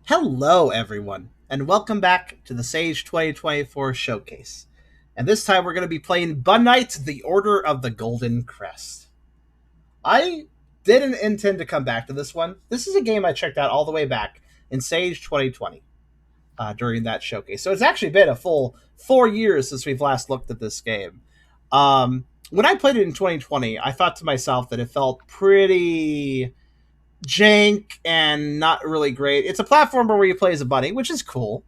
Hello, everyone, and welcome back to the Sage 2024 Showcase. And this time we're going to be playing BuKnight, The Order of the Golden Crest. I didn't intend to come back to this one. This is a game I checked out all the way back in Sage 2020 during that showcase. So it's actually been a full 4 years since we've last looked at this game. When I played it in 2020, I thought to myself that it felt pretty jank and not really great. It's a platformer where you play as a bunny, which is cool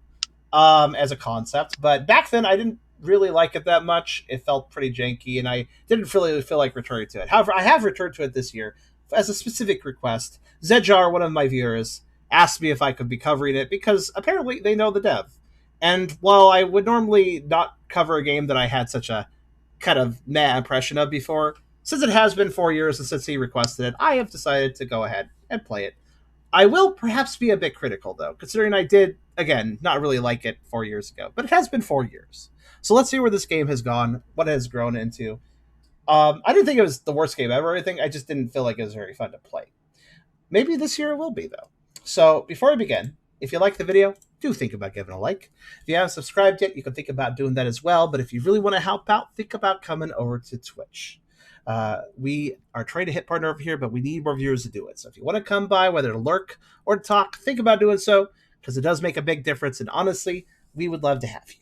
as a concept. But back then, I didn't really like it that much. It felt pretty janky, and I didn't really feel like returning to it. However, I have returned to it this year as a specific request. Zedjar, one of my viewers, asked me if I could be covering it because apparently they know the dev. And while I would normally not cover a game that I had such a kind of meh impression of before, since it has been 4 years and since he requested it, I have decided to go ahead and play it. I will perhaps be a bit critical, though, considering I did, again, not really like it 4 years ago. But it has been 4 years. So let's see where this game has gone, what it has grown into. I didn't think it was the worst game ever or anything. I just didn't feel like it was very fun to play. Maybe this year it will be, though. So before I begin, if you like the video, do think about giving a like. If you haven't subscribed yet, you can think about doing that as well. But if you really want to help out, think about coming over to Twitch. We are trying to hit partner over here, but we need more viewers to do it. So if you want to come by, whether to lurk or to talk, think about doing so, because it does make a big difference. And honestly, we would love to have you.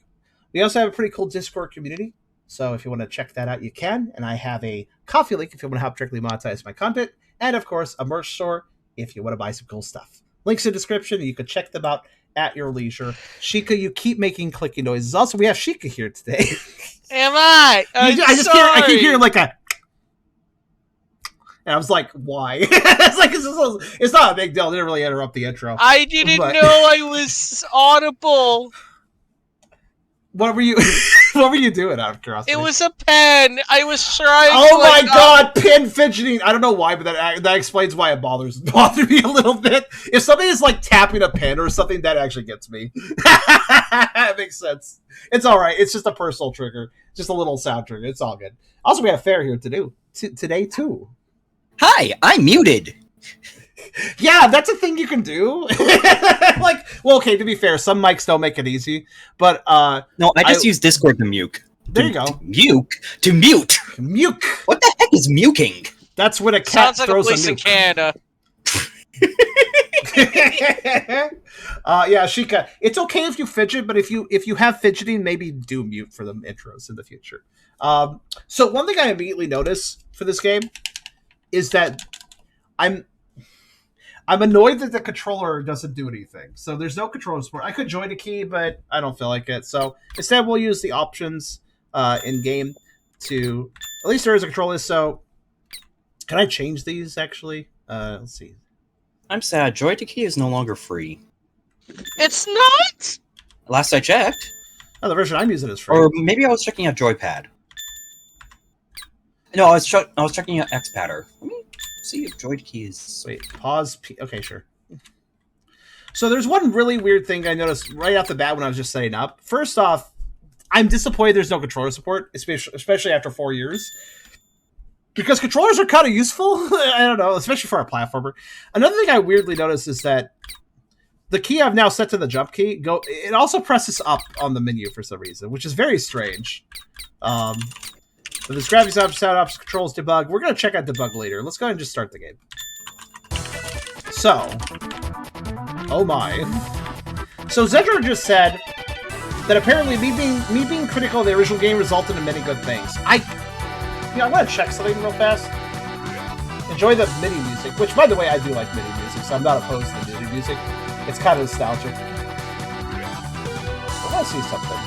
We also have a pretty cool Discord community. So if you want to check that out, you can. And I have a coffee link if you want to help directly monetize my content. And of course, a merch store if you want to buy some cool stuff. Links in the description. You can check them out at your leisure. Shika, you keep making clicky noises. Also, we have Shika here today. Am I? I keep hearing like a... And I was like, why? It's not a big deal. It didn't really interrupt the intro. I didn't know I was audible. What were you doing out of curiosity? It was a pen. I was trying Oh my god, pen fidgeting. I don't know why, but that explains why it bothers me a little bit. If somebody is like tapping a pen or something, that actually gets me. That makes sense. It's alright. It's just a personal trigger. Just a little sound trigger. It's all good. Also, we have Fair here today too. Hi, I'm muted. Yeah, that's a thing you can do. Okay, to be fair, some mics don't make it easy, but no, I just use Discord to mute. There you go. To mute. Muke. What the heck is muking? That's when a cat sounds like throws a place a in nuke. Canada. Yeah, Shika. It's okay if you fidget, but if you have fidgeting, maybe do mute for the intros in the future. So one thing I immediately noticed for this game is that I'm annoyed that the controller doesn't do anything. So there's no controller support. I could join a key, but I don't feel like it. So instead, we'll use the options in game to. At least there is a controller. So can I change these actually? Let's see. I'm sad. Joy to Key is no longer free. It's not. Last I checked. Oh, the version I'm using is free. Or maybe I was checking out Joypad. No, I was checking out Xpadder. Let me see if Joy to Key is. Wait, pause. Okay, sure. So there's one really weird thing I noticed right off the bat when I was just setting up. First off, I'm disappointed there's no controller support, especially after 4 years. Because controllers are kind of useful. I don't know, especially for a platformer. Another thing I weirdly noticed is that the key I've now set to the jump key, it also presses up on the menu for some reason, which is very strange. So this graphics options, controls, debug. We're going to check out debug later. Let's go ahead and just start the game. So, oh my. So Zedrar just said that apparently me being critical of the original game resulted in many good things. I want to check something real fast. Enjoy the MIDI music, which, by the way, I do like MIDI music, so I'm not opposed to the MIDI music. It's kind of nostalgic. I want to see something.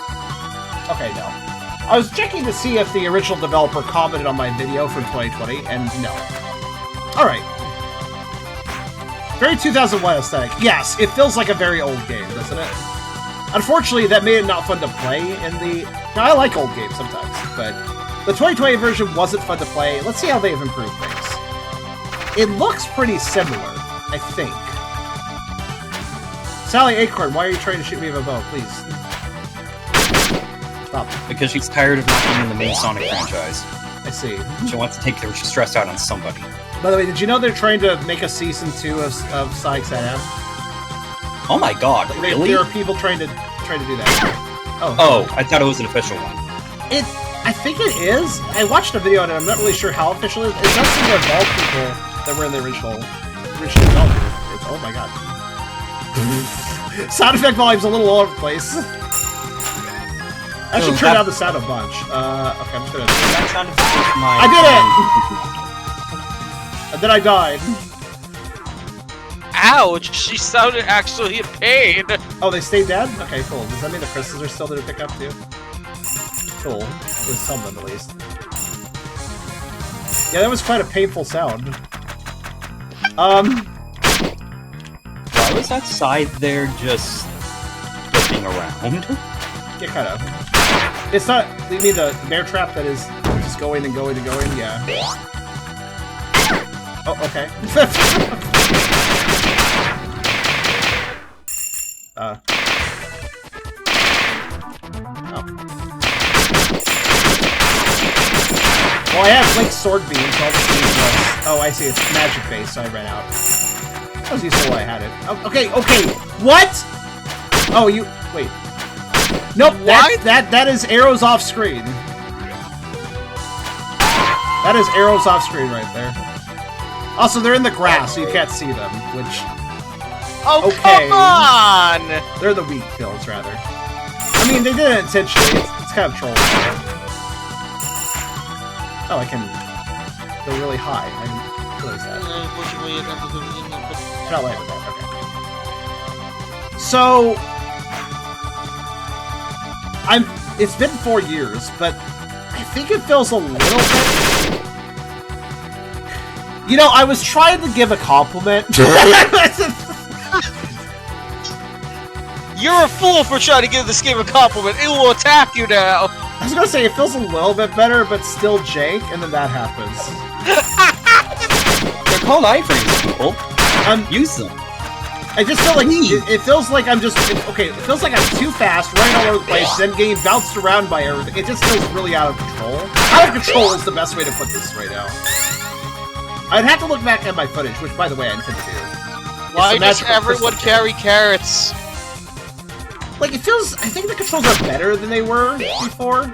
Okay, no. I was checking to see if the original developer commented on my video from 2020, and no. Alright. Very 2001 aesthetic. Yes, it feels like a very old game, doesn't it? Unfortunately, that made it not fun to play in the... Now, I like old games sometimes, but the 2020 version wasn't fun to play. Let's see how they've improved things. It looks pretty similar, I think. Sally Acorn, why are you trying to shoot me with a bow? Please. Stop. Because she's tired of not being in the main Sonic franchise. I see. She wants to take her stress out on somebody. By the way, did you know they're trying to make a season 2 of Sonic Amateur? Oh my god, really? There are people trying to do that. Oh, I thought it was an official one. I think it is. I watched a video on it. I'm not really sure how official it is. It does seem to involve people that were in the original development. Oh my god. Sound effect volume's a little all over the place. I should turn down the sound a bunch. Okay, I'm just gonna... That sound effect was my... I did it! And then I died. Ouch! She sounded actually in pain. Oh, they stayed dead? Okay, cool. Does that mean the crystals are still there to pick up, too? Cool. With some of them, at least. Yeah, that was quite a painful sound. Why was that side there just flipping around? Yeah, kind of. It's not... You mean the bear trap that is just going and going and going? Yeah. Oh, okay. Oh. Well, I have Link's sword beam, so I'll just use those. Oh, I see. It's magic based, so I ran out. That was useful while I had it. Oh, okay, okay. What? Oh, you... Wait. Nope, that is arrows off screen. That is arrows off screen right there. Also, they're in the grass, so you can't see them, which... Oh, okay. come on! They're the weak kills, rather. I mean, they did it intentionally. It's kind of trolling. Oh, I can go really high. I didn't realize that. Not land with that, okay. So... It's been 4 years, but I think it feels a little bit... You know, I was trying to give a compliment. You're a fool for trying to give this game a compliment. It will attack you now. I was gonna say, it feels a little bit better, but still jank, and then that happens. They're called iframes, people. Use them. I just feel like it feels like I'm just okay. It feels like I'm too fast, running all over the place, then getting bounced around by everything. It just feels really out of control. Out of control is the best way to put this right now. I'd have to look back at my footage, which, by the way, I intend to do. Why does everyone carry carrots? Like, it feels... I think the controls are better than they were before.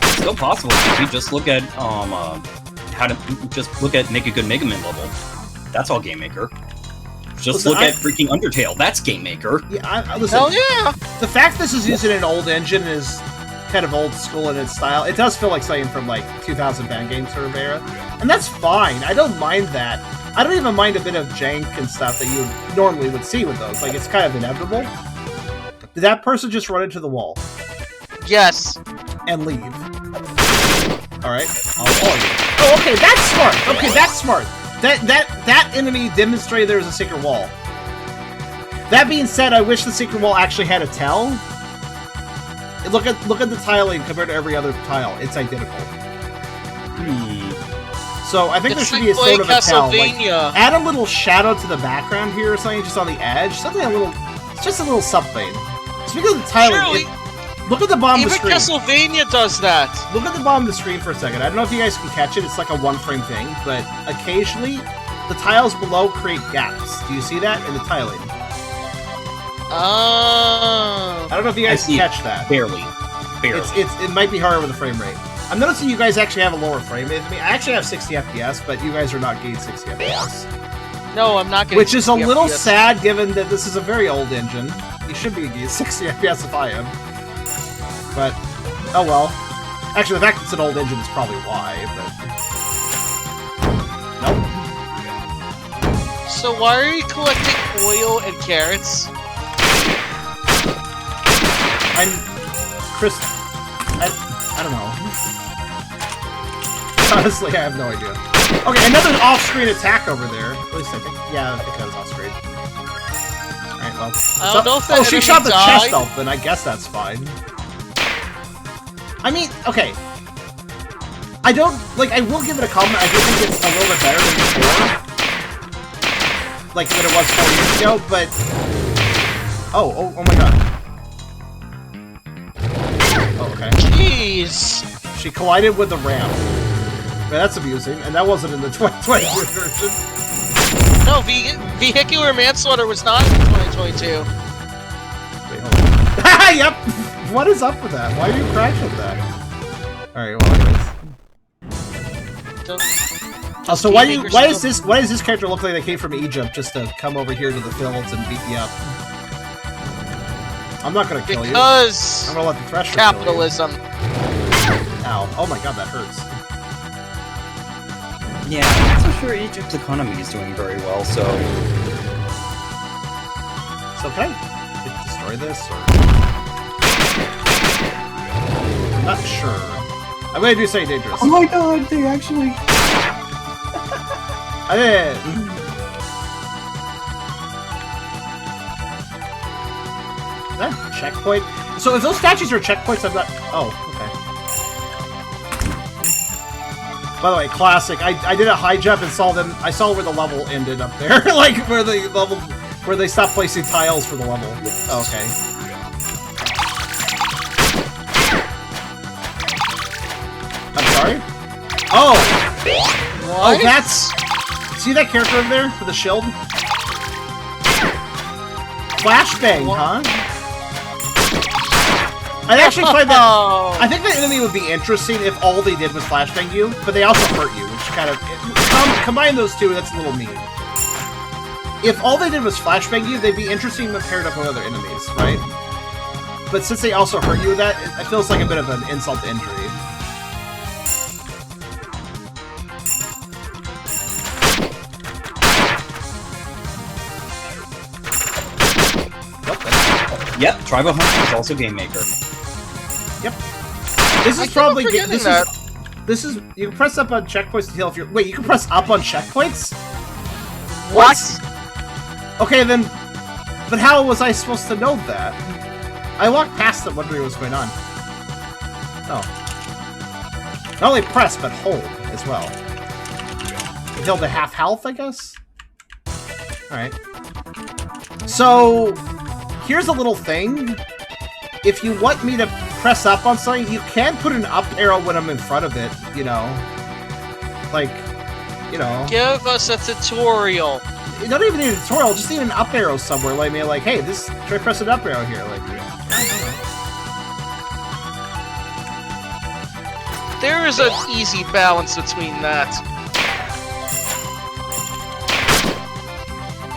It's still possible if you just look at how to just look at Make a Good Mega Man level. That's all Game Maker. Just look at freaking Undertale. That's Game Maker. Yeah, listen. Hell yeah! The fact this is using an old engine is kind of old school in its style. It does feel like something from like 2000 fan game sort of era, and that's fine. I don't mind that. I don't even mind a bit of jank and stuff that you normally would see with those. Like, it's kind of inevitable. Did that person just run into the wall? Yes. And leave. Alright. Oh, okay, that's smart! Okay, that's smart. That enemy demonstrated there was a secret wall. That being said, I wish the secret wall actually had a tell. Look at the tiling compared to every other tile. It's identical. So I think there should be a sort of a tell. Like, add a little shadow to the background here or something, just on the edge. Something a little... It's just a little something. Speaking of the tiling, look at the bottom of the screen. Even Castlevania does that. Look at the bottom of the screen for a second. I don't know if you guys can catch it. It's like a one-frame thing, but occasionally the tiles below create gaps. Do you see that in the tiling? Oh. I don't know if you guys can catch that. Barely. It might be harder with the frame rate. I'm noticing you guys actually have a lower frame rate than me. I actually have 60 FPS, but you guys are not getting 60 FPS. No, I'm not getting Which is a little FPS. sad, given that this is a very old engine. You should be getting 60 FPS if I am. But, oh well. Actually, the fact that it's an old engine is probably why, but... Nope. So why are you collecting oil and carrots? Chris... I don't know. Honestly, I have no idea. Okay, another off-screen attack over there. At least I think... Yeah, I think that was off-screen. Alright, well... I don't know if that she shot the chest open. I guess that's fine. I mean, okay. I don't... Like, I will give it a compliment. I do think it's a little bit better than before. Like, than it was 4 years ago, but... Oh my god. Oh, okay. Jeez. She collided with the ramp. Man, that's amusing, and that wasn't in the 2020 version. No, vehicular manslaughter was not in 2022. Wait, hold on. Yep! What is up with that? Why are you crashing that? Alright, well, anyways. So why does this character look like they came from Egypt just to come over here to the fields and beat me up? I'm not gonna kill you. Because I'm gonna let the Thresher capitalism. kill you. Ow. Oh my god, that hurts. Yeah, I'm not so sure Egypt's economy is doing very well, so... So can I destroy this, or...? I'm not sure. I'm gonna do something dangerous. Oh my god, they actually... I did! Is that a checkpoint? So if those statues are checkpoints, I'm not... Oh, okay. By the way, classic. I did a high jump and saw them. I saw where the level ended up there, like where they stopped placing tiles for the level. Okay. I'm sorry. Oh. What? Oh, that's. See that character over there with the shield? Flashbang, huh? I actually find that. I think the enemy would be interesting if all they did was flashbang you, but they also hurt you, which kind of combine those two. That's a little mean. If all they did was flashbang you, they'd be interesting when paired up with other enemies, right? But since they also hurt you with that, it feels like a bit of an insult to injury. Yep, Tribal Hunter is also Game Maker. Yep. This is probably this is you can press up on checkpoints to heal if you're wait, you can press up on checkpoints? What? Okay then but how was I supposed to know that? I walked past them wondering what was going on. Oh. Not only press, but hold as well. You heal to half health, I guess? Alright. So here's a little thing. If you want me to press up on something, you can put an up arrow when I'm in front of it, you know. Like, you know. Give us a tutorial. You don't even need a tutorial, just need an up arrow somewhere. Like, me, like, hey, try press an up arrow here. Like, I don't know. There is an easy balance between that.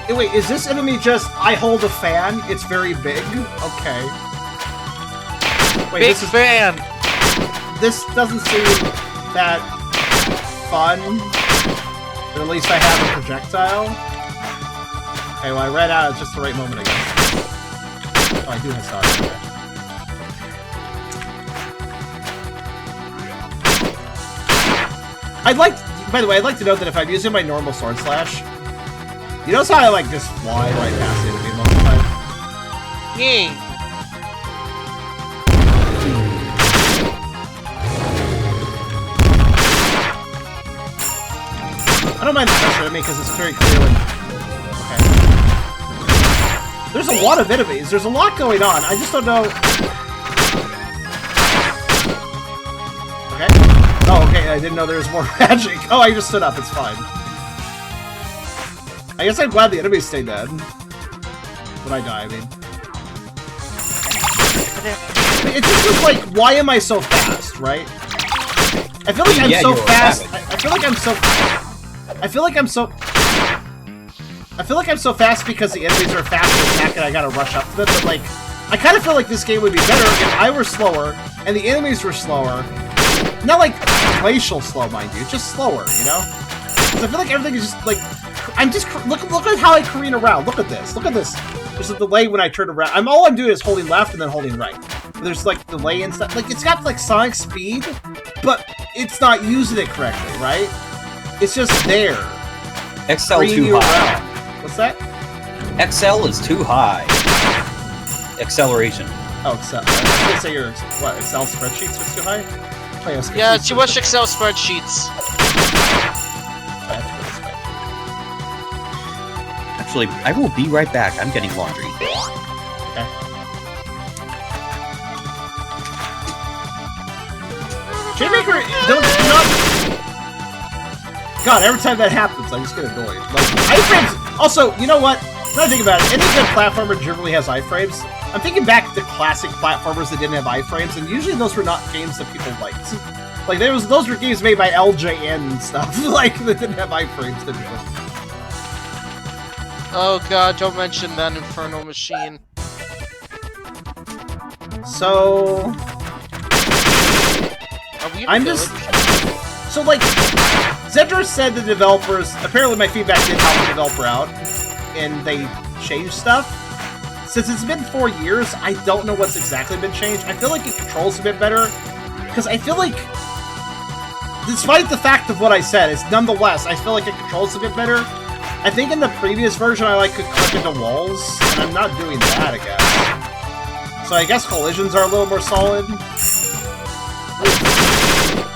Hey, wait, is this enemy just, I hold a fan, it's very big? Okay. Wait, Big fan! This doesn't seem that fun. But at least I have a projectile. Okay, well I ran out at just the right moment, I guess. Oh, I do have Sonic. By the way, I'd like to note that if I'm using my normal sword slash, you notice how I, like, just fly right past the enemy most of the time? Yay! I don't mind the pressure enemy because it's very clear when... Okay. There's a lot of enemies. There's a lot going on. I just don't know... Okay. Oh, okay. I didn't know there was more magic. Oh, I just stood up. It's fine. I guess I'm glad the enemies stay dead. When I die, I mean. It just looks like, why am I so fast, right? I feel like I'm so fast. I feel like I'm so fast because the enemies are fast to attack and I gotta rush up to them, but like, I kind of feel like this game would be better if I were slower and the enemies were slower. Not like glacial slow, mind you, just slower, you know? Because I feel like everything is just like, look at how I careen around. Look at this. Look at this. There's a delay when I turn around. All I'm doing is holding left and then holding right. There's like delay and stuff. Like it's got like Sonic speed, but it's not using it correctly, right? It's just there. XL too high. Around. What's that? XL is too high. Acceleration. Oh, Excel. I was gonna say your what? Excel spreadsheets was too high. Yeah, too much Excel spreadsheets. Actually, I will be right back. I'm getting laundry. Okay. Chainmaker, do not. God, every time that happens, I just get annoyed. Like, iframes... Also, you know what? Now I think about it, any good platformer generally has iframes. I'm thinking back to classic platformers that didn't have iframes, and usually those were not games that people liked. Like, those were games made by LJN and stuff, like, that didn't have iframes typically. Oh god, don't mention that infernal machine. So... I'm just... So, like, Zedra said the developers... Apparently my feedback did help the developer out, and they changed stuff. Since it's been 4 years, I don't know what's exactly been changed. I feel like it controls a bit better, because I feel like... Despite the fact of what I said, it's nonetheless, I feel like it controls a bit better. I think in the previous version I could click into walls, and I'm not doing that, I guess. So I guess collisions are a little more solid.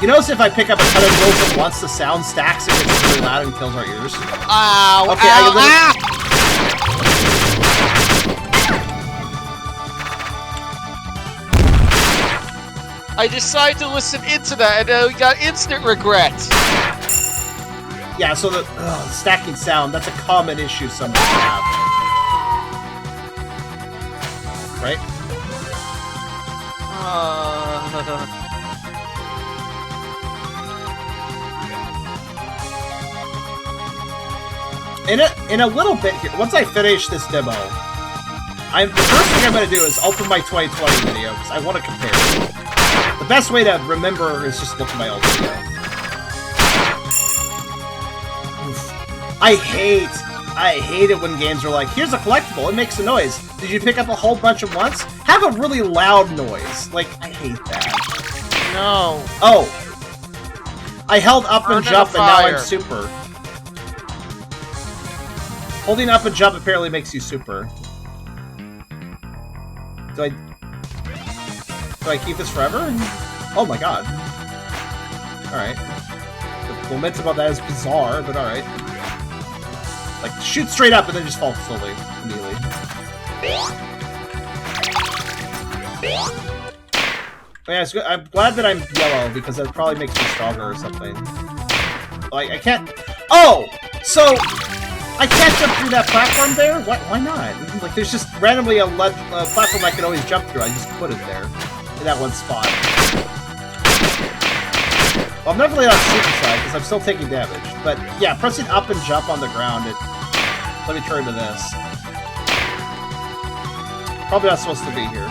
You notice if I pick up a ton of rolls at once, the sound stacks and gets really loud and kills our ears? Ow! Okay, Ow! I decided to listen into that, and I got instant regret. Yeah, so the stacking sound, that's a common issue some people have. Right? In a little bit here, once I finish this demo, the first thing I'm going to do is open my 2020 video, because I want to compare it. The best way to remember is just look at my old video. Oof. I hate it when games are like, here's a collectible, it makes a noise. Did you pick up a whole bunch at once? Have a really loud noise. Like, I hate that. No. Oh. I held up and jump and now I'm super. Holding up and jump apparently makes you super. Do I keep this forever? Oh my god. Alright. The momentum of that is bizarre, but alright. Like, shoot straight up and then just fall slowly, immediately. But yeah, it's good. I'm glad that I'm yellow, because that probably makes me stronger or something. Like, I can't... Oh! So... I can't jump through that platform there? Why not? Like, there's just randomly a platform I can always jump through. I just put it there. In that one spot. Well, I'm definitely on super side, because I'm still taking damage. But, yeah, pressing up and jump on the ground, let me turn to this. Probably not supposed to be here.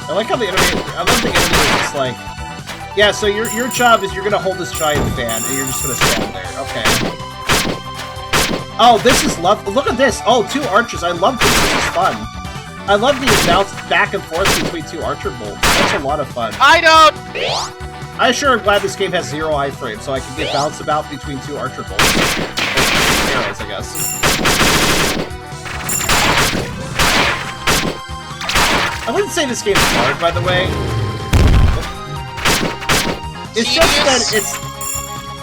I like how the enemy... I love the enemy is just like... Yeah, so your job is you're gonna hold this giant fan, and you're just gonna stand there. Okay. Oh, this is love. Look at this. Oh, 2 archers. I love this. This is fun. I love the bounce back and forth between 2 archer bolts. That's a lot of fun. I don't... I sure am glad this game has 0 iframes, so I can get bounced about between 2 archer bolts. Arrows, I guess. I wouldn't say this game's hard, by the way. It's just that it's...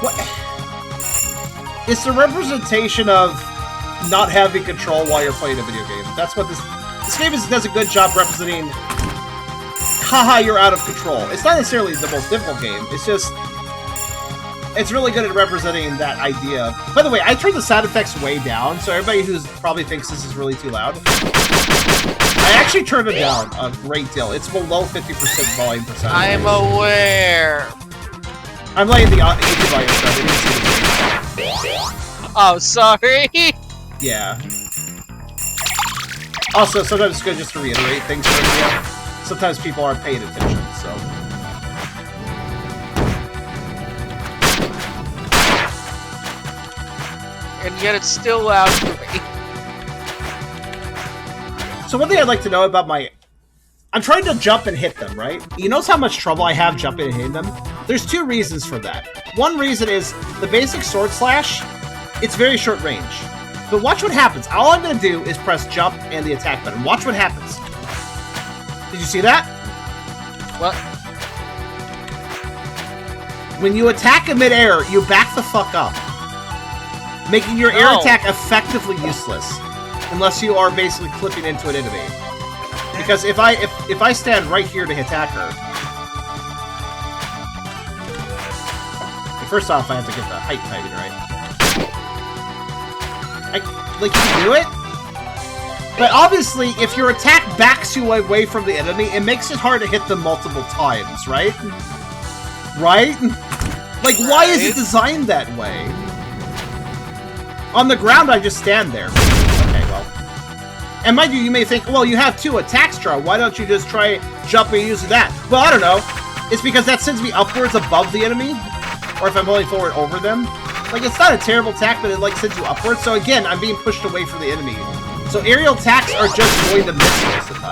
What? It's the representation of not having control while you're playing a video game. That's what this game does a good job representing. Haha, you're out of control. It's not necessarily the most difficult game. It's just... It's really good at representing that idea. By the way, I turned the sound effects way down, so everybody who probably thinks this is really too loud... I actually turned it down a great deal. It's below 50% volume percent. I am aware. I'm letting the YouTube audio stuff. Oh, sorry. Yeah. Also, sometimes it's good just to reiterate things for you. Sometimes people aren't paying attention, so... And yet it's still loud for me. So one thing I'd like to know about my... I'm trying to jump and hit them, right? You notice how much trouble I have jumping and hitting them? There's 2 reasons for that. One reason is the basic sword slash, it's very short range. But watch what happens. All I'm going to do is press jump and the attack button. Watch what happens. Did you see that? What? When you attack in midair, you back the fuck up. Making your air attack effectively useless. Unless you are basically clipping into an enemy. Because if I stand right here to attack her, first off, I have to get the height timing right. You can do it, but obviously, if your attack backs you away from the enemy, it makes it hard to hit them multiple times, right? Right? Like, why is it designed that way? On the ground, I just stand there. Okay, well. And mind you, you may think, well, you have 2 attacks draw. Why don't you just try jumping using that? Well, I don't know. It's because that sends me upwards above the enemy, or if I'm going forward over them. Like, it's not a terrible attack, but it, like, sends you upwards. So, again, I'm being pushed away from the enemy. So, aerial attacks are just going to miss most of the time.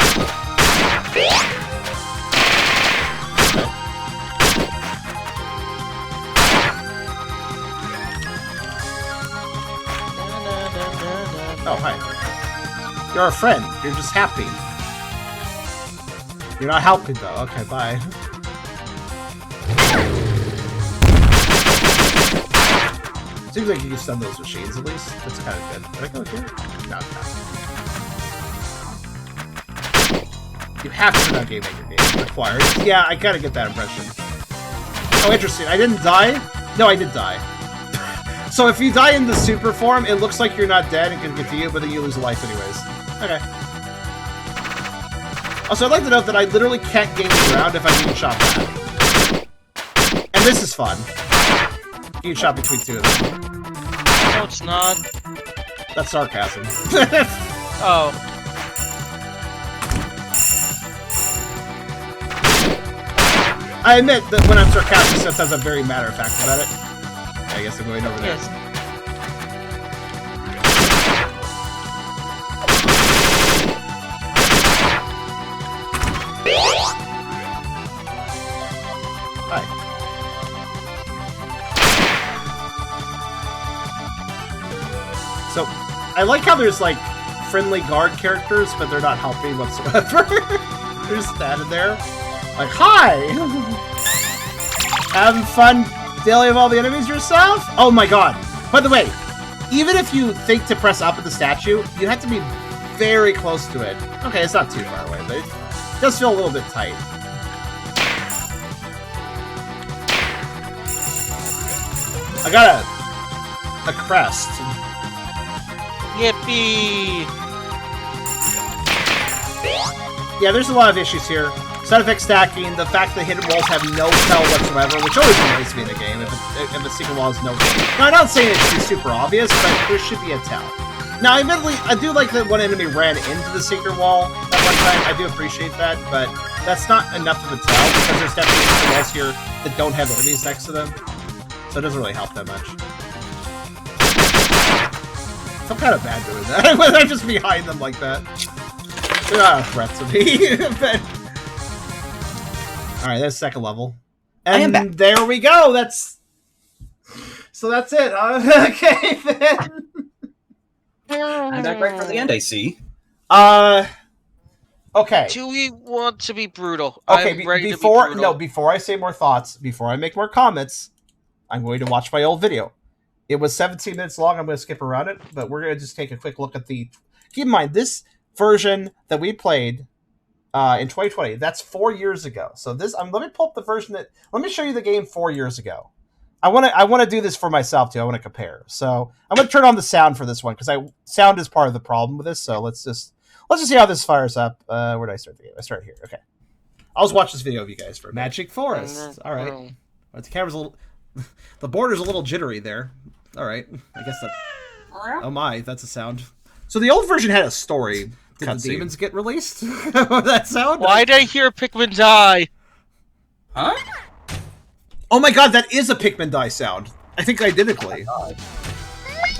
Oh, hi. You're a friend. You're just happy. You're not helping, though. Okay, bye. Seems like you can stun those machines, at least. That's kind of good. Did I go here? No, no. You have to turn on Game Maker game. Required. Yeah, I kind of get that impression. Oh, interesting. I didn't die? No, I did die. So if you die in the super form, it looks like you're not dead and can continue, but then you lose a life anyways. Okay. Also, I'd like to note that I literally can't gain the ground if I'm being shot back. And this is fun. You can shot between 2 of them. No, it's not. That's sarcasm. Oh. I admit that when I'm sarcastic, sometimes I'm very matter-of-fact about it. I guess I'm going over there. Yes. Hi. So, I like how there's, like, friendly guard characters, but they're not helping whatsoever. They're just standing there. Like, hi! Having fun dealing with all the enemies yourself? Oh my god. By the way, even if you think to press up at the statue, you have to be very close to it. Okay, it's not too far away, but it does feel a little bit tight. I got a crest. Yippee! Yeah, there's a lot of issues here. Side effect stacking, the fact that hidden walls have no tell whatsoever, which always annoys me in the game if a secret wall has no tell. Now, I'm not saying it should be super obvious, but there should be a tell. Now, admittedly, I do like that one enemy ran into the secret wall at one time. I do appreciate that, but that's not enough of a tell, because there's definitely secret walls here that don't have enemies next to them. So it doesn't really help that much. I'm kind of bad doing that. I'm just behind them like that. They're not a threat to me, but... Alright, that's second level. And there we go! So that's it, huh? Okay, then. I'm back right for the end, I see. Okay. Do we want to be brutal? Okay, I'm ready to be brutal. before I say more thoughts, before I make more comments, I'm going to watch my old video. It was 17 minutes long, I'm going to skip around it, but we're going to just take a quick look at the... Keep in mind, this version that we played... in 2020, that's 4 years ago. So this, let me pull up the version that. Let me show you the game 4 years ago. I want to do this for myself too. I want to compare. So I'm going to turn on the sound for this one because sound is part of the problem with this. So let's just see how this fires up. Where did I start the game? I started here. Okay, I'll just watch this video of you guys for a Magic Forest. All right, the camera's a little, the border's a little jittery there. All right, I guess that. Oh my, that's a sound. So the old version had a story. Did the demons get released? That sound? Why did I hear Pikmin die? Huh? Oh my god, that is a Pikmin die sound. I think identically. Oh,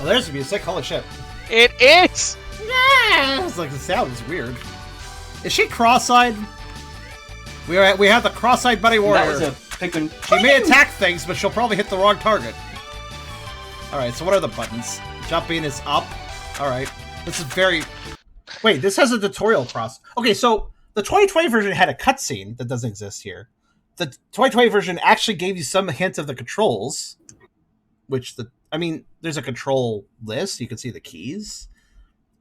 there's the music. Holy shit. It is! Yeah! It's like the sound is weird. Is she cross-eyed? We have the cross-eyed Bunny Warrior. That was a Pikmin. She may attack things, but she'll probably hit the wrong target. Alright, so what are the buttons? Jumping is up. Alright. This is very... Wait, this has a tutorial process. Okay, so the 2020 version had a cutscene that doesn't exist here. The 2020 version actually gave you some hint of the controls, which there's a control list. You can see the keys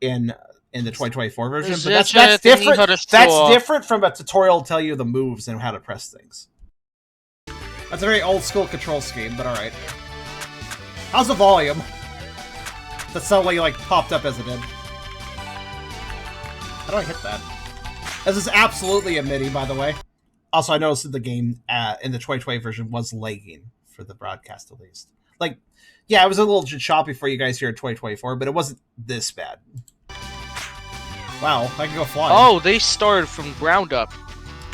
in in the 2024 version, but That's that's different. That's different. different from a tutorial to tell you the moves and how to press things. That's a very old school control scheme, but all right. How's the volume? That suddenly like popped up as it did. How do I hit that? This is absolutely a MIDI, by the way. Also, I noticed that the game in the 2020 version was lagging for the broadcast, at least. Like, yeah, it was a little choppy for you guys here in 2024, but it wasn't this bad. Wow, I can go flying. Oh, they started from ground up.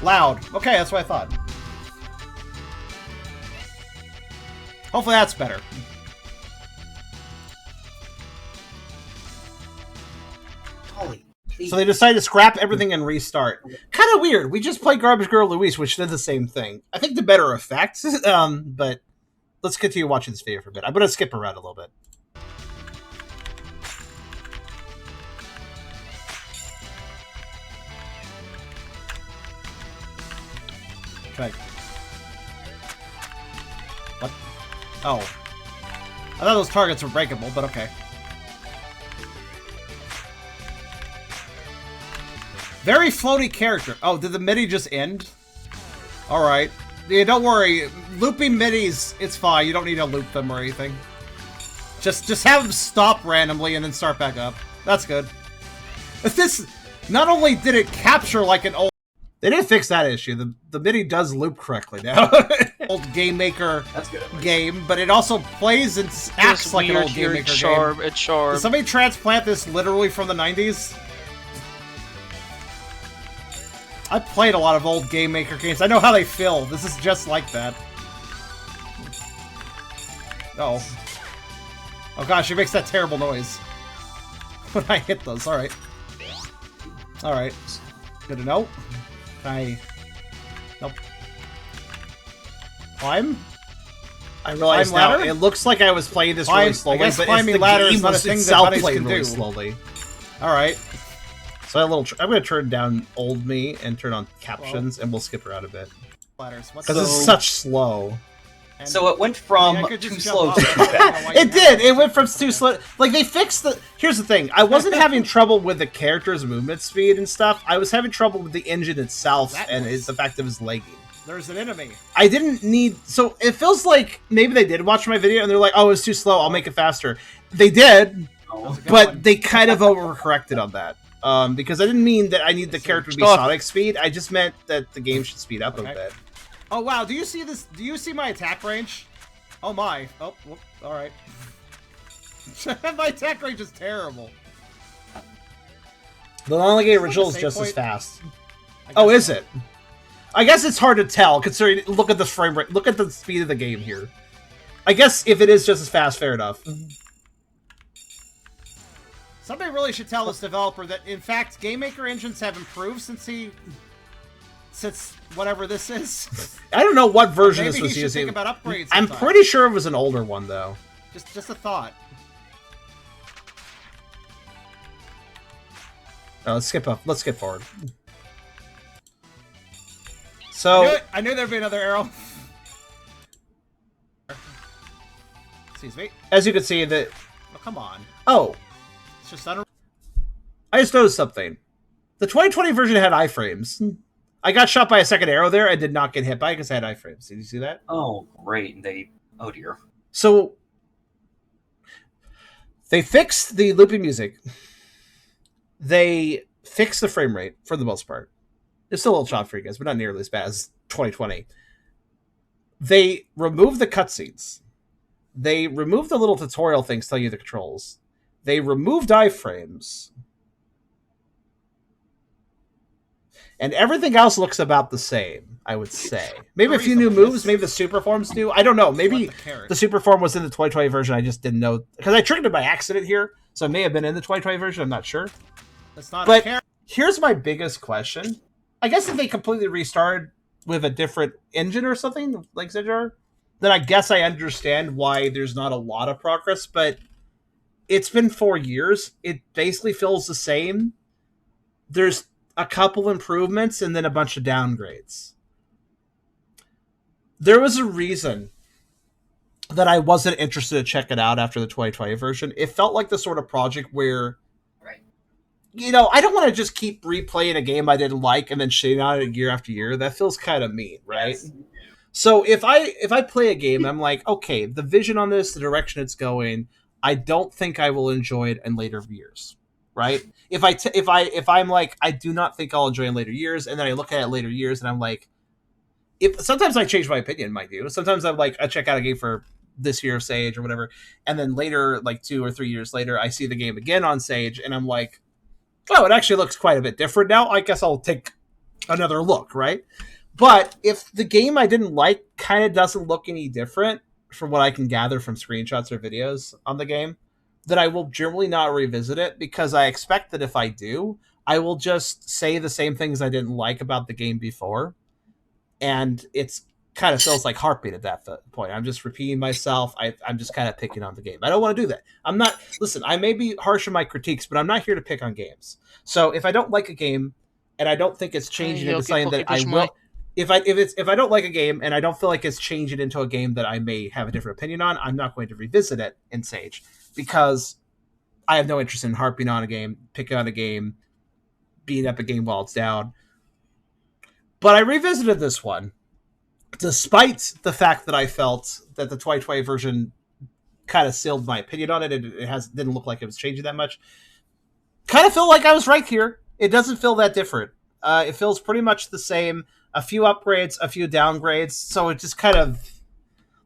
Loud. Okay, that's what I thought. Hopefully that's better. Holy. So they decided to scrap everything and restart. Kind of weird. We just played Garbage Girl Louise, which did the same thing. I think the better effects, but let's continue watching this video for a bit. I'm going to skip around a little bit. Okay. What? Oh. I thought those targets were breakable, but okay. Very floaty character. Oh, did the MIDI just end? Alright. Yeah, don't worry. Looping MIDIs, it's fine. You don't need to loop them or anything. Just have them stop randomly and then start back up. That's good. If this... Not only did it capture like an old... They didn't fix that issue. The MIDI does loop correctly now. Old Game Maker game, but it also plays and acts like an old Game Maker game. It's sharp. Did somebody transplant this literally from the 90s? I played a lot of old Game Maker games. I know how they feel. This is just like that. Oh. Oh gosh, it makes that terrible noise. When I hit those. Alright. Alright. Good to know. Nope. Climb? I realized now, it looks like I was playing this really slowly, but climbing ladder is not a thing that played really slowly. Alright. So I'm going to turn down old me and turn on captions, and we'll skip around a bit. Because it's such slow. So it went from too slow to too fast. It did! It went from too slow. Like, they fixed the... Here's the thing. I wasn't having trouble with the character's movement speed and stuff. I was having trouble with the engine itself and the fact that it was lagging. There's an enemy. I didn't need... So it feels like maybe they did watch my video and they're like, oh, it's too slow. I'll make it faster. They did, but they kind of overcorrected on that. Because I didn't mean that I need the character to be Sonic speed. I just meant that the game should speed up a bit. Oh, wow. Do you see this? Do you see my attack range? Oh, my. Oh, whoop. All right. My attack range is terrible. The non-legated original is just as fast. Oh, is it? I guess it's hard to tell, considering... Look at the frame rate. Look at the speed of the game here. I guess if it is just as fast, fair enough. Somebody really should tell this developer that, in fact, Game Maker engines have improved since whatever this is. I don't know what version this was using. Think about upgrades. I'm pretty sure it was an older one, though. Just a thought. Oh, let's skip up. Let's skip forward. So I knew there'd be another arrow. Excuse me. As you can see, that. Oh, come on. Oh. I just noticed something. The 2020 version had iframes. I got shot by a second arrow there. I did not get hit by it because I had iframes. Did you see that? Oh, great. Oh, dear. So, they fixed the looping music. They fixed the frame rate, for the most part. It's still a little choppy for you guys, but not nearly as bad as 2020. They removed the cutscenes. They removed the little tutorial things telling you the controls. They removed iframes. And everything else looks about the same, I would say. Maybe a few new moves, maybe the super forms do. I don't know. Maybe the super form was in the 2020 version, I just didn't know. Because I triggered it by accident here, so it may have been in the 2020 version, I'm not sure. But here's my biggest question. I guess if they completely restarted with a different engine or something, like Zedjar, then I guess I understand why there's not a lot of progress, but it's been 4 years. It basically feels the same. There's a couple improvements and then a bunch of downgrades. There was a reason that I wasn't interested to check it out after the 2020 version. It felt like the sort of project where you know, I don't want to just keep replaying a game I didn't like and then shitting on it year after year. That feels kind of mean, right? Yes. So if I play a game, I'm like, okay, the vision on this, the direction it's going, I don't think I will enjoy it in later years, right? If I'm like, I do not think I'll enjoy it in later years, and then I look at it later years, and I'm like, if sometimes I change my opinion, mind you. Sometimes I'm like, I check out a game for this year of Sage or whatever, and then later, like 2 or 3 years later, I see the game again on Sage, and I'm like, oh, it actually looks quite a bit different now. I guess I'll take another look, right? But if the game I didn't like kind of doesn't look any different from what I can gather from screenshots or videos on the game, then I will generally not revisit it, because I expect that if I do, I will just say the same things I didn't like about the game before. And it's kind of feels like heartbeat at that point. I'm just repeating myself. I'm just kind of picking on the game. I don't want to do that. I'm not, listen, I may be harsh in my critiques, but I'm not here to pick on games. So if I don't like a game and I don't think it's changing into something that I will... If I don't like a game and I don't feel like it's changing into a game that I may have a different opinion on, I'm not going to revisit it in Sage, because I have no interest in harping on a game, picking on a game, beating up a game while it's down. But I revisited this one, despite the fact that I felt that the 2020 version kind of sealed my opinion on it. It didn't look like it was changing that much. Kind of feel like I was right here. It doesn't feel that different. It feels pretty much the same. A few upgrades, a few downgrades. So it just kind of...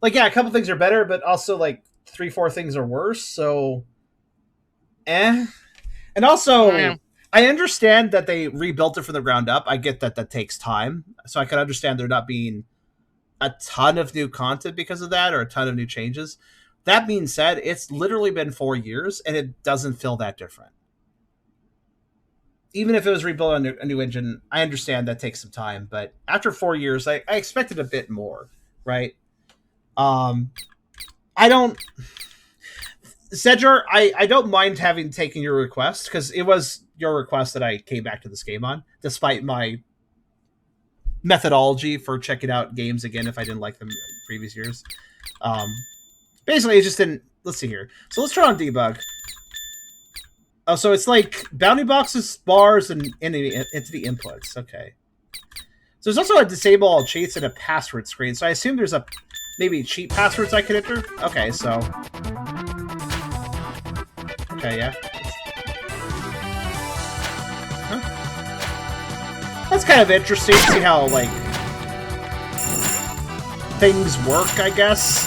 like, yeah, a couple things are better, but also, like, 3-4 things are worse. So... And also... I understand that they rebuilt it from the ground up. I get that takes time. So I can understand there not being a ton of new content because of that, or a ton of new changes. That being said, it's literally been 4 years, and it doesn't feel that different. Even if it was rebuilt on a new engine, I understand that takes some time. But after 4 years, I expected a bit more, right? I don't... Zedjar, I don't mind having taken your request, because it was your request that I came back to this game on, despite my methodology for checking out games again if I didn't like them in previous years. Basically, it just didn't... Let's see here. So let's try on debug. Oh, so it's like bounty boxes, bars, and entity inputs. Okay. So there's also a disable all cheats and a password screen. So I assume there's a maybe cheat passwords I can enter. Okay, so... okay, yeah. Huh. That's kind of interesting to see how, like, things work, I guess.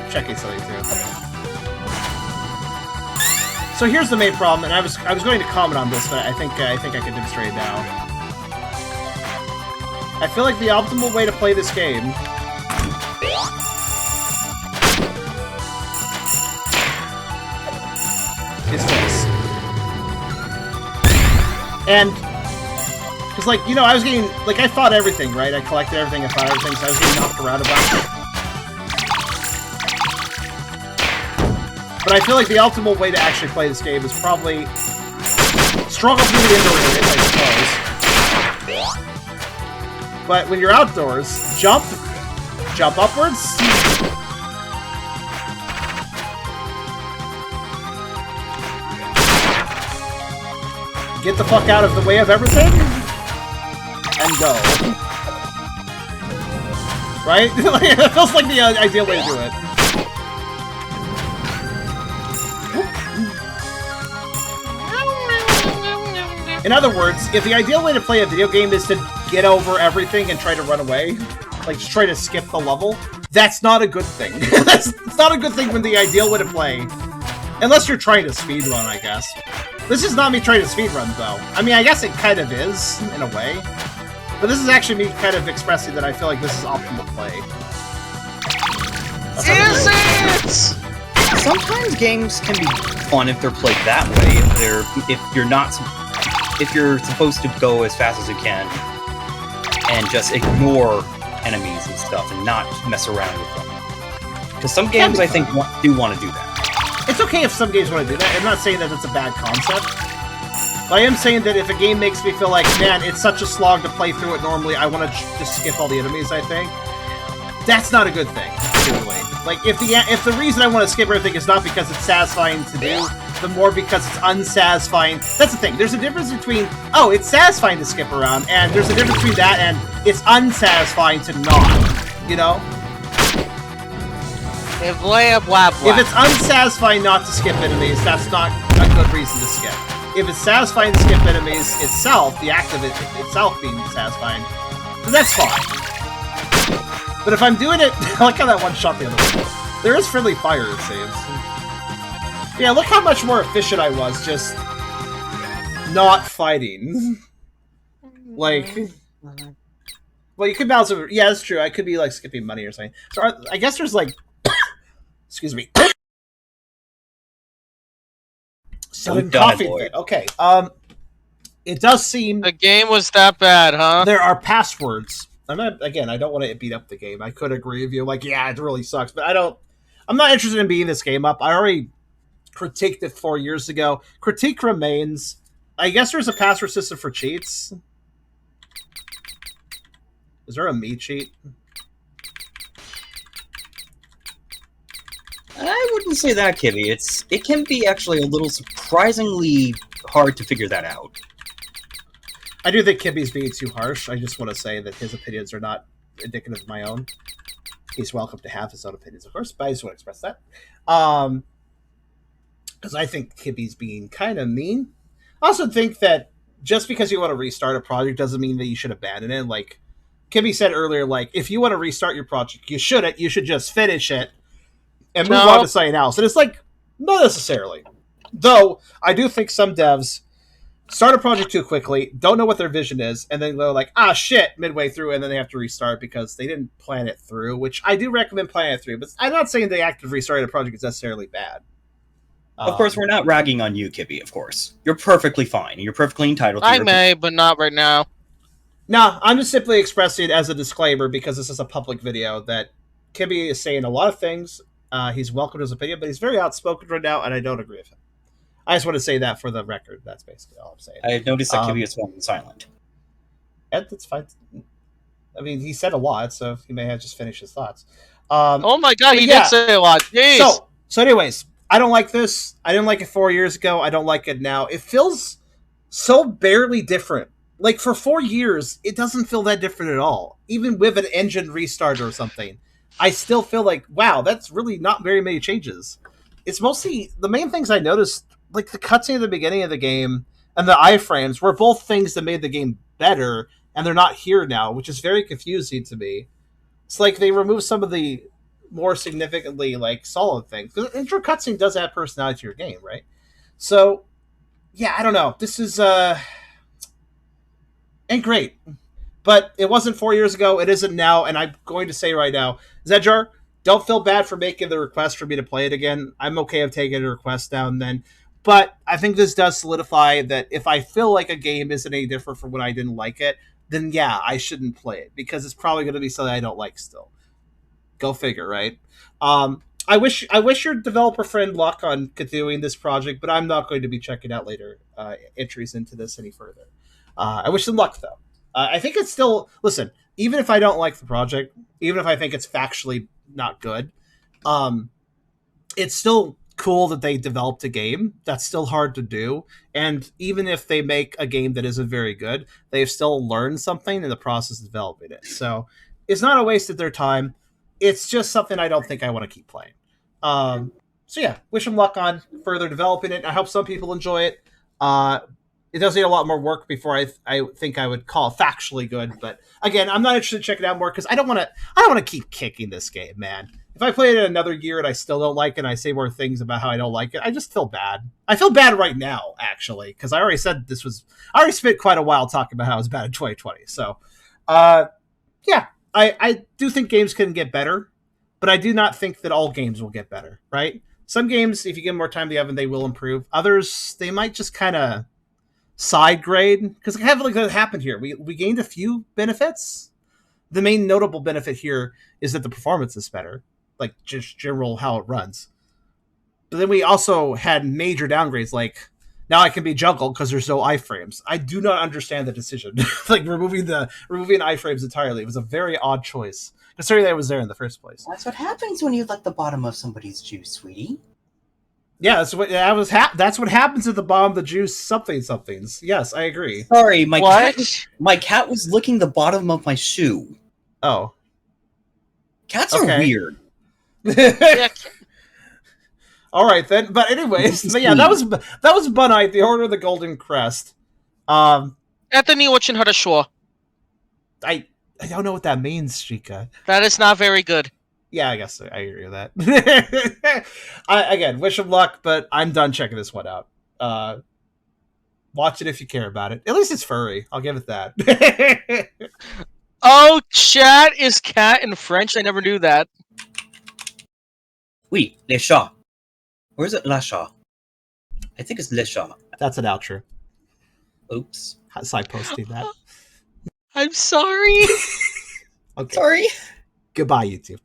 Checking something, too. So here's the main problem, and I was going to comment on this, but I think I can demonstrate it now. I feel like the optimal way to play this game is this. And because, like, you know, I was getting, like, I fought everything, right? I collected everything, I fought everything, so I was getting knocked around a bunch. But I feel like the optimal way to actually play this game is probably struggle through the indoor areas, I suppose. But when you're outdoors, jump upwards. Get the fuck out of the way of everything, and go. Right? It feels like the ideal way to do it. In other words, if the ideal way to play a video game is to get over everything and try to run away, like just try to skip the level, that's not a good thing. It's not a good thing when the ideal way to play. Unless you're trying to speedrun, I guess. This is not me trying to speedrun, though. I mean, I guess it kind of is, in a way. But this is actually me kind of expressing that I feel like this is optimal play. Is it? Sometimes games can be fun if they're played that way. If you're supposed to go as fast as you can and just ignore enemies and stuff and not mess around with them. Because some games, I think, do want to do that. It's okay if some games want to do that. I'm not saying that it's a bad concept. But I am saying that if a game makes me feel like, man, it's such a slog to play through it normally, I want to just skip all the enemies, I think. That's not a good thing, usually. Like, if the reason I want to skip everything is not because it's satisfying to do, but more because it's unsatisfying. That's the thing. There's a difference between, oh, it's satisfying to skip around, and there's a difference between that and it's unsatisfying to not, you know? Blah, blah, blah. If it's unsatisfying not to skip enemies, that's not a good reason to skip. If it's satisfying to skip enemies itself, the act of it itself being satisfying, then that's fine. But if I'm doing it, I like how that one shot the other way. There is friendly fire, it seems. Yeah, look how much more efficient I was just not fighting. Like, well, you could bounce over. Yeah, that's true. I could be like skipping money or something. So I guess there's like, excuse me, sudden coffee fit. Okay. It does seem the game was that bad, huh? There are passwords. I don't want to beat up the game. I could agree with you. Like, yeah, it really sucks, but I'm not interested in beating this game up. I already critiqued it 4 years ago. Critique remains. I guess there's a password system for cheats. Is there a me cheat? I wouldn't say that, Kibby. It can be actually a little surprisingly hard to figure that out. I do think Kibby's being too harsh. I just want to say that his opinions are not indicative of my own. He's welcome to have his own opinions, of course, but I just want to express that. Because I think Kibby's being kind of mean. I also think that just because you want to restart a project doesn't mean that you should abandon it. Like Kibby said earlier, like, if you want to restart your project, you shouldn't. You should just finish it and move on to something else. And it's like, not necessarily. Though, I do think some devs start a project too quickly, don't know what their vision is, and then they're like, shit, midway through, and then they have to restart because they didn't plan it through, which I do recommend planning it through, but I'm not saying the act of restarting a project is necessarily bad. Of course, we're not ragging on you, Kibby, of course. You're perfectly fine. You're perfectly entitled to I may, but not right now. No, I'm just simply expressing it as a disclaimer because this is a public video that Kibby is saying a lot of things. He's welcome to his opinion, but he's very outspoken right now, and I don't agree with him. I just want to say that for the record. That's basically all I'm saying. I noticed that Kibby is falling silent. That's fine. I mean, he said a lot, so he may have just finished his thoughts. Oh my god, he did say a lot. Jeez. So anyways, I don't like this. I didn't like it 4 years ago. I don't like it now. It feels so barely different. Like, for 4 years, it doesn't feel that different at all. Even with an engine restart or something, I still feel like, wow, that's really not very many changes. It's mostly, the main things I noticed, like the cutscene at the beginning of the game and the iframes were both things that made the game better, and they're not here now, which is very confusing to me. It's like they removed some of the more significantly, like, solid things. Because intro cutscene does add personality to your game, right? So, yeah, I don't know. This is, ain't great. But it wasn't 4 years ago, it isn't now, and I'm going to say right now, Zedjar, don't feel bad for making the request for me to play it again. I'm okay with taking a request now and then. But I think this does solidify that if I feel like a game isn't any different from when I didn't like it, then yeah, I shouldn't play it, because it's probably going to be something I don't like still. Go figure, right? I wish your developer friend luck on continuing this project, but I'm not going to be checking out later entries into this any further. I wish them luck, though. I think it's still... Listen, even if I don't like the project, even if I think it's factually not good, it's still cool that they developed a game. That's still hard to do. And even if they make a game that isn't very good, they've still learned something in the process of developing it. So it's not a waste of their time. It's just something I don't think I want to keep playing. So yeah, wish them luck on further developing it. I hope some people enjoy it. It does need a lot more work before I think I would call it factually good. But again, I'm not interested in checking it out more because I don't want to keep kicking this game, man. If I play it in another year and I still don't like it and I say more things about how I don't like it, I just feel bad. I feel bad right now, actually, because I already said I already spent quite a while talking about how it was bad in 2020. So, yeah, I do think games can get better, but I do not think that all games will get better, right? Some games, if you give them more time to the oven, they will improve. Others, they might just kind of side grade, because kind of like that happened here. We gained a few benefits. The main notable benefit here is that the performance is better, like just general how it runs. But then we also had major downgrades, like Now I can be juggled because there's no iframes. I do not understand the decision. Like removing iframes entirely. It was a very odd choice. Considering that it was there in the first place. That's what happens when you let the bottom of somebody's juice, sweetie. Yeah, that's what happens at the bottom of the juice somethings. Yes, I agree. Sorry, What? my cat was licking the bottom of my shoe. Oh. Cats Okay. are weird. Yeah, All right then. But anyways, but yeah, that was BuKnight, the Order of the Golden Crest. Anthony watching Harashua. I don't know what that means, Chica. That is not very good. Yeah, I guess I agree with that. Again, wish him luck, but I'm done checking this one out. Watch it if you care about it. At least it's furry. I'll give it that. Oh, chat is cat in French. I never knew that. Wait, les chats. Or is it la chat? I think it's les chats. That's an outro. Oops. Side posting that. I'm sorry. Okay. Sorry. Goodbye, YouTube.